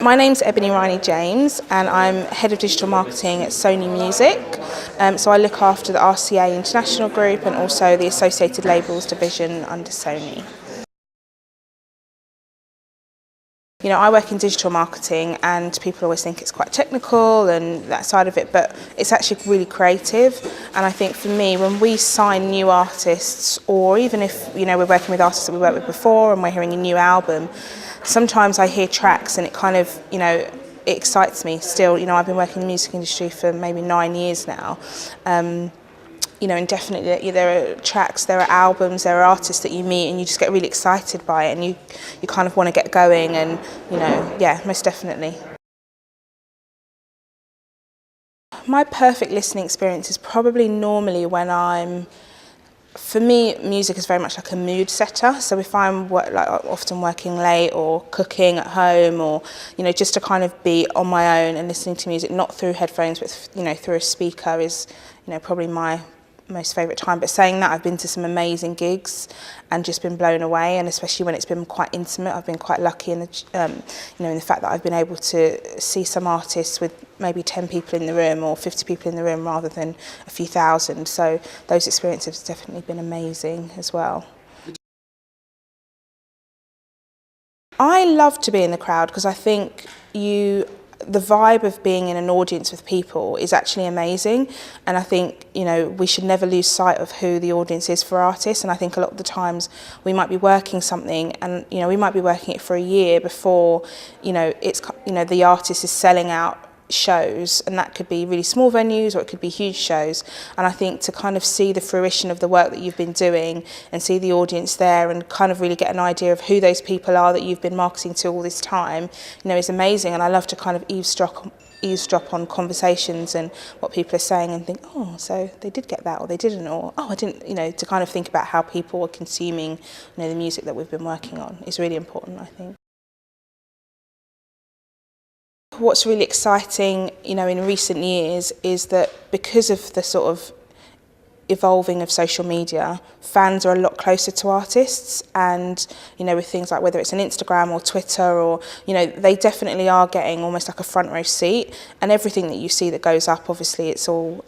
My name's Ebony Rhiney James and I'm Head of Digital Marketing at Sony Music. So I look after the RCA International Group and also the Associated Labels division under Sony. You know, I work in digital marketing and people always think it's quite technical and that side of it, but it's actually really creative. And I think for me, when we sign new artists, or even if, you know, we're working with artists that we worked with before and we're hearing a new album, sometimes I hear tracks and it kind of, you know, it excites me still. You know, I've been working in the music industry for maybe 9 years now. You know, and definitely there are tracks, there are albums, there are artists that you meet and you just get really excited by it and you kind of want to get going and, you know, yeah, most definitely. My perfect listening experience is probably normally when for me, music is very much like a mood setter. So if I'm often working late or cooking at home, or you know, just to kind of be on my own and listening to music, not through headphones, but you know, through a speaker is, you know, probably my most favourite time. But saying that, I've been to some amazing gigs and just been blown away, and especially when it's been quite intimate. I've been quite lucky in the you know, in the fact that I've been able to see some artists with maybe 10 people in the room or 50 people in the room rather than a few thousand. So those experiences have definitely been amazing as well. I love to be in the crowd because I think the vibe of being in an audience with people is actually amazing, and I think, you know, we should never lose sight of who the audience is for artists. And I think a lot of the times we might be working something and, you know, we might be working it for a year before, you know, it's, you know, the artist is selling out shows, and that could be really small venues or it could be huge shows. And I think to kind of see the fruition of the work that you've been doing and see the audience there and kind of really get an idea of who those people are that you've been marketing to all this time, you know, is amazing. And I love to kind of eavesdrop on conversations and what people are saying and think, oh, so they did get that or they didn't, or oh, I didn't, you know, to kind of think about how people are consuming, you know, the music that we've been working on is really important, I think. What's really exciting, you know, in recent years is that because of the sort of evolving of social media, fans are a lot closer to artists, and, you know, with things like whether it's an Instagram or Twitter, or, you know, they definitely are getting almost like a front row seat, and everything that you see that goes up, obviously it's all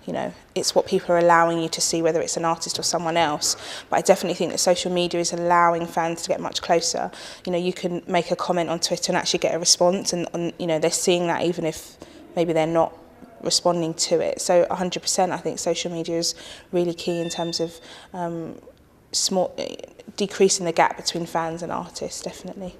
you know, it's what people are allowing you to see, whether it's an artist or someone else. But I definitely think that social media is allowing fans to get much closer. You know, you can make a comment on Twitter and actually get a response, and you know, they're seeing that even if maybe they're not responding to it. So 100%, I think social media is really key in terms of decreasing the gap between fans and artists, definitely.